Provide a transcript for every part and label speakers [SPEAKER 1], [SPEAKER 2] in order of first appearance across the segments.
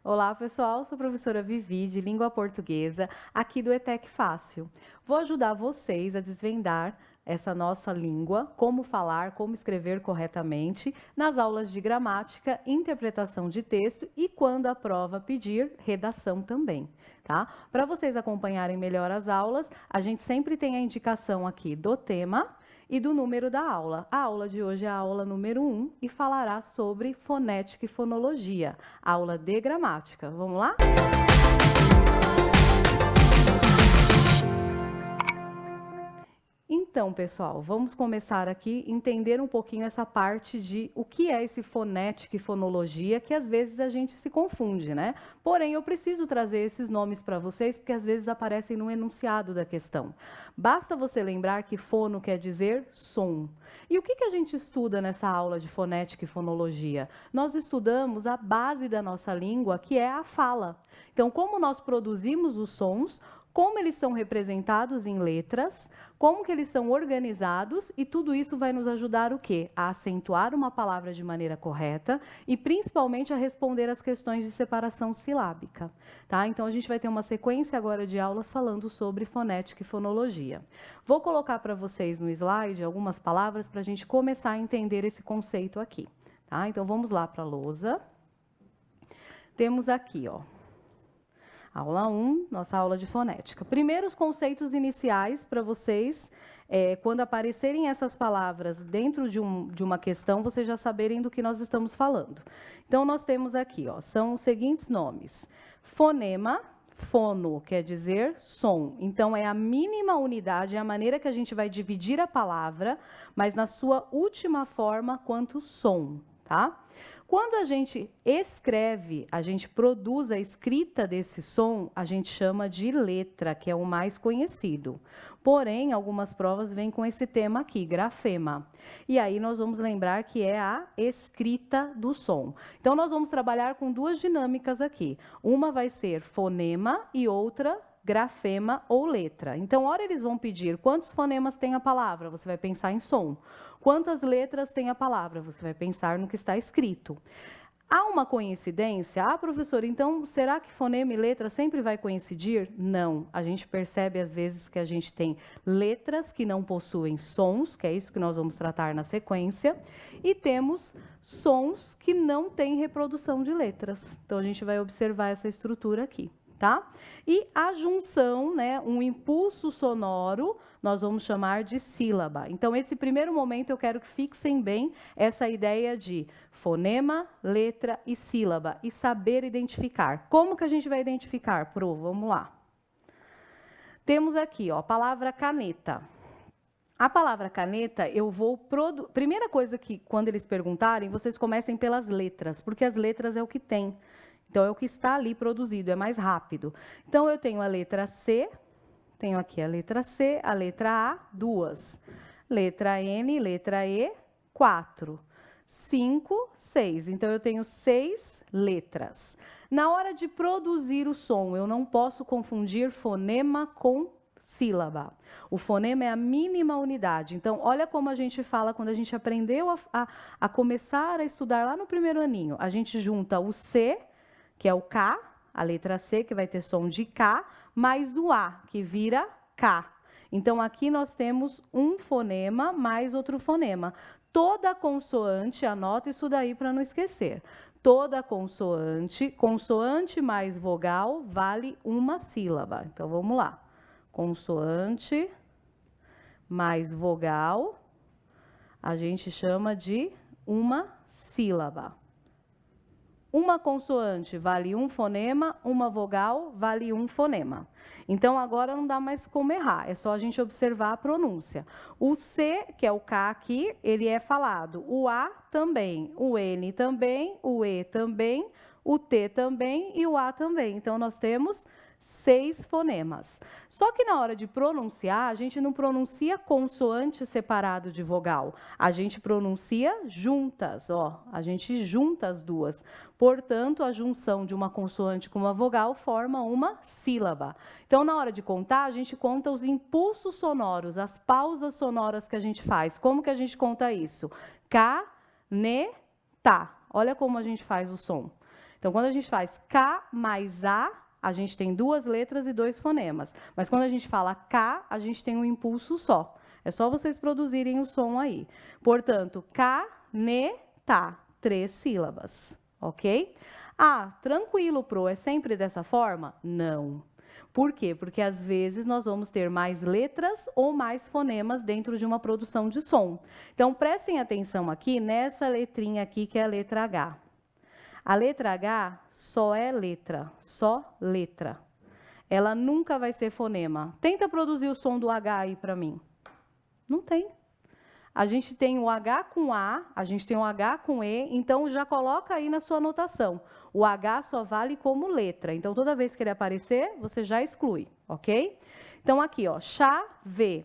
[SPEAKER 1] Olá, pessoal. Sou a professora Vivi, de Língua Portuguesa, aqui do ETEC Fácil. Vou ajudar vocês a desvendar essa nossa língua, como falar, como escrever corretamente, nas aulas de gramática, interpretação de texto e, quando a prova pedir, redação também, tá? Para vocês acompanharem melhor as aulas, a gente sempre tem a indicação aqui do tema e do número da aula. A aula de hoje é a aula número 1 e falará sobre fonética e fonologia, aula de gramática. Vamos lá? Então, pessoal, vamos começar aqui a entender um pouquinho essa parte de o que é esse fonética e fonologia, que às vezes a gente se confunde, né? Porém, eu preciso trazer esses nomes para vocês, porque às vezes aparecem no enunciado da questão. Basta você lembrar que fono quer dizer som. E o que a gente estuda nessa aula de fonética e fonologia? Nós estudamos a base da nossa língua, que é a fala. Então, como nós produzimos os sons, como eles são representados em letras, como que eles são organizados, e tudo isso vai nos ajudar o quê? A acentuar uma palavra de maneira correta e principalmente a responder às questões de separação silábica, tá? Então a gente vai ter uma sequência agora de aulas falando sobre fonética e fonologia. Vou colocar para vocês no slide algumas palavras para a gente começar a entender esse conceito aqui, tá? Então vamos lá para a lousa. Temos aqui, ó, aula 1, nossa aula de fonética. Primeiro, os conceitos iniciais para vocês, quando aparecerem essas palavras dentro de uma questão, vocês já saberem do que nós estamos falando. Então, nós temos aqui, ó, são os seguintes nomes. Fonema, fono quer dizer som. Então, é a mínima unidade, é a maneira que a gente vai dividir a palavra, mas na sua última forma, quanto som, tá? Quando a gente escreve, a gente produz a escrita desse som, a gente chama de letra, que é o mais conhecido. Porém, algumas provas vêm com esse tema aqui, grafema. E aí nós vamos lembrar que é a escrita do som. Então, nós vamos trabalhar com duas dinâmicas aqui. Uma vai ser fonema e outra grafema ou letra. Então, ora eles vão pedir quantos fonemas tem a palavra, você vai pensar em som. Quantas letras tem a palavra, você vai pensar no que está escrito. Há uma coincidência? Ah, professora, então será que fonema e letra sempre vai coincidir? Não. A gente percebe às vezes que a gente tem letras que não possuem sons, que é isso que nós vamos tratar na sequência, e temos sons que não têm reprodução de letras. Então, a gente vai observar essa estrutura aqui, tá? E a junção, né, um impulso sonoro, nós vamos chamar de sílaba. Então, esse primeiro momento eu quero que fixem bem essa ideia de fonema, letra e sílaba, e saber identificar. Como que a gente vai identificar, Pro? Vamos lá. Temos aqui, ó, a palavra caneta. A palavra caneta, eu vou... Primeira coisa que, quando eles perguntarem, vocês comecem pelas letras, porque as letras é o que tem. Então, é o que está ali produzido, é mais rápido. Então, eu tenho a letra C, tenho aqui a letra C, a letra A, 2. Letra N, letra E, 4. 5, 6. Então, eu tenho 6 letras. Na hora de produzir o som, eu não posso confundir fonema com sílaba. O fonema é a mínima unidade. Então, olha como a gente fala quando a gente aprendeu a começar a estudar lá no primeiro aninho. A gente junta o C, que é o K, a letra C, que vai ter som de K, mais o A, que vira K. Então, aqui nós temos um fonema mais outro fonema. Toda consoante, anota isso daí para não esquecer. Toda consoante, consoante mais vogal, vale uma sílaba. Então, vamos lá. Consoante mais vogal, a gente chama de uma sílaba. Uma consoante vale um fonema, uma vogal vale um fonema. Então, agora não dá mais como errar, é só a gente observar a pronúncia. O C, que é o K aqui, ele é falado. O A também, o N também, o E também, o T também e o A também. Então, nós temos 6 fonemas. Só que na hora de pronunciar, a gente não pronuncia consoante separado de vogal. A gente pronuncia juntas, ó. A gente junta as duas. Portanto, a junção de uma consoante com uma vogal forma uma sílaba. Então, na hora de contar, a gente conta os impulsos sonoros, as pausas sonoras que a gente faz. Como que a gente conta isso? Ca, ne, ta. Olha como a gente faz o som. Então, quando a gente faz K mais A gente tem 2 letras e 2 fonemas. Mas quando a gente fala K, a gente tem um impulso só. É só vocês produzirem o som aí. Portanto, caneta, 3 sílabas, ok? Ah, tranquilo, Pro, é sempre dessa forma? Não. Por quê? Porque às vezes nós vamos ter mais letras ou mais fonemas dentro de uma produção de som. Então, prestem atenção aqui nessa letrinha aqui, que é a letra H. A letra H só é letra, só letra. Ela nunca vai ser fonema. Tenta produzir o som do H aí para mim. Não tem. A gente tem o H com A, a gente tem o H com E, então já coloca aí na sua anotação. O H só vale como letra, então toda vez que ele aparecer, você já exclui, ok? Então aqui, ó, chave.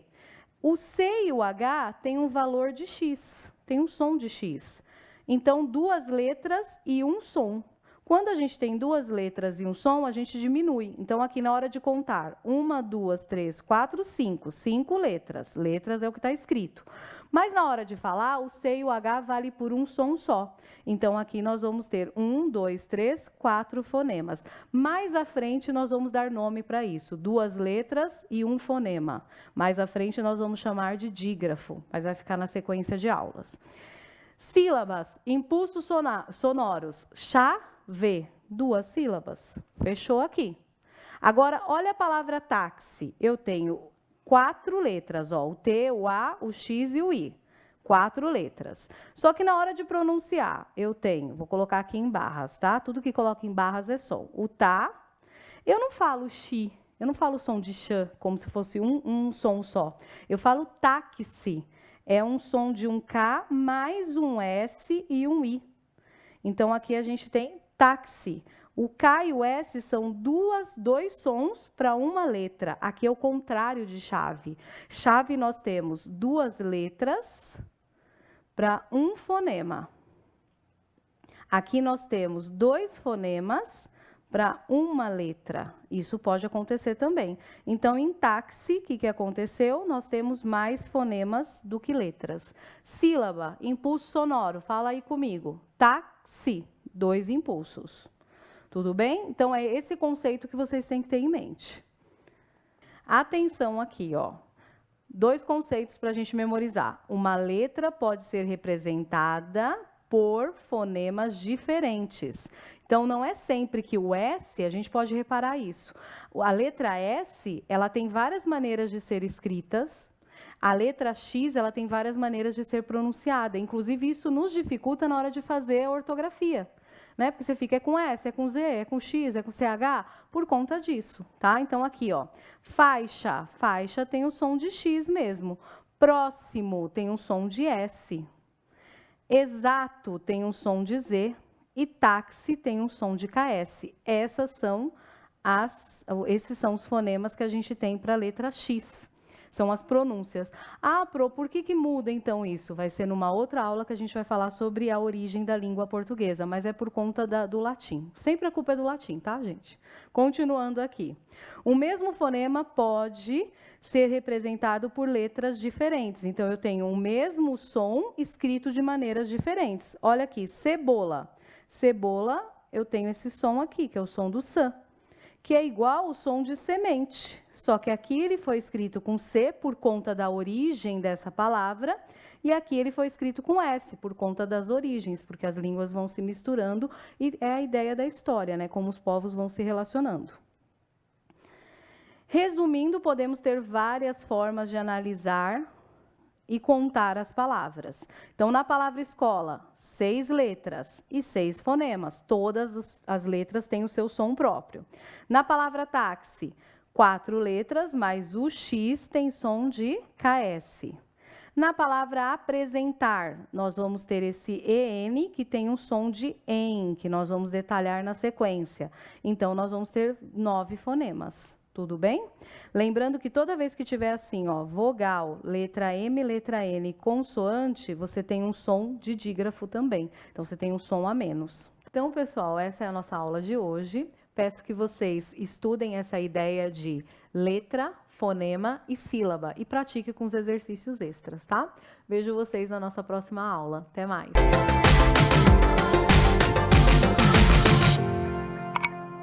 [SPEAKER 1] O C e o H tem um valor de X, tem um som de X. Então, 2 letras e um som. Quando a gente tem 2 letras e um som, a gente diminui. Então, aqui na hora de contar, 1, 2, 3, 4, 5. 5 letras. Letras é o que está escrito. Mas na hora de falar, o C e o H vale por um som só. Então, aqui nós vamos ter 1, 2, 3, 4 fonemas. Mais à frente, nós vamos dar nome para isso. 2 letras e um fonema. Mais à frente, nós vamos chamar de dígrafo, mas vai ficar na sequência de aulas. Sílabas, impulsos sonoros, chave, 2 sílabas. Fechou aqui. Agora, olha a palavra táxi. Eu tenho 4 letras, ó, o T, o A, o X e o I. 4 letras. Só que na hora de pronunciar, eu tenho, vou colocar aqui em barras, tá? Tudo que coloca em barras é som. O tá, eu não falo xi, eu não falo som de xã, como se fosse um som só. Eu falo táxi. É um som de um K mais um S e um I. Então, aqui a gente tem táxi. O K e o S são 2 sons para uma letra. Aqui é o contrário de chave. Chave nós temos 2 letras para um fonema. Aqui nós temos 2 fonemas para uma letra. Isso pode acontecer também. Então, em táxi, o que aconteceu? Nós temos mais fonemas do que letras. Sílaba, impulso sonoro. Fala aí comigo. Táxi, 2 impulsos. Tudo bem? Então, é esse conceito que vocês têm que ter em mente. Atenção aqui, ó. 2 conceitos para a gente memorizar. Uma letra pode ser representada por fonemas diferentes. Então, não é sempre que o S, a gente pode reparar isso. A letra S, ela tem várias maneiras de ser escritas. A letra X, ela tem várias maneiras de ser pronunciada. Inclusive, isso nos dificulta na hora de fazer a ortografia. Né? Porque você fica, é com S, é com Z, é com X, é com CH, por conta disso, tá? Então, aqui, ó, faixa. Faixa tem o som de X mesmo. Próximo tem um som de S. Exato tem um som de Z. E táxi tem um som de KS. Esses são os fonemas que a gente tem para a letra X. São as pronúncias. Ah, Pro, por que muda então isso? Vai ser numa outra aula que a gente vai falar sobre a origem da língua portuguesa, mas é por conta do latim. Sempre a culpa é do latim, tá, gente? Continuando aqui. O mesmo fonema pode ser representado por letras diferentes. Então, eu tenho o mesmo som escrito de maneiras diferentes. Olha aqui, cebola. Cebola, eu tenho esse som aqui, que é o som do S, que é igual ao som de semente. Só que aqui ele foi escrito com C por conta da origem dessa palavra, e aqui ele foi escrito com S por conta das origens, porque as línguas vão se misturando, e é a ideia da história, né? Como os povos vão se relacionando. Resumindo, podemos ter várias formas de analisar e contar as palavras. Então, na palavra escola, 6 letras e 6 fonemas. Todas as letras têm o seu som próprio. Na palavra táxi, 4 letras, mas o X tem som de KS. Na palavra apresentar, nós vamos ter esse EN, que tem um som de EN, que nós vamos detalhar na sequência. Então, nós vamos ter 9 fonemas. Tudo bem? Lembrando que toda vez que tiver assim, ó, vogal, letra M, letra N, consoante, você tem um som de dígrafo também. Então, você tem um som a menos. Então, pessoal, essa é a nossa aula de hoje. Peço que vocês estudem essa ideia de letra, fonema e sílaba e pratique com os exercícios extras, tá? Vejo vocês na nossa próxima aula. Até mais!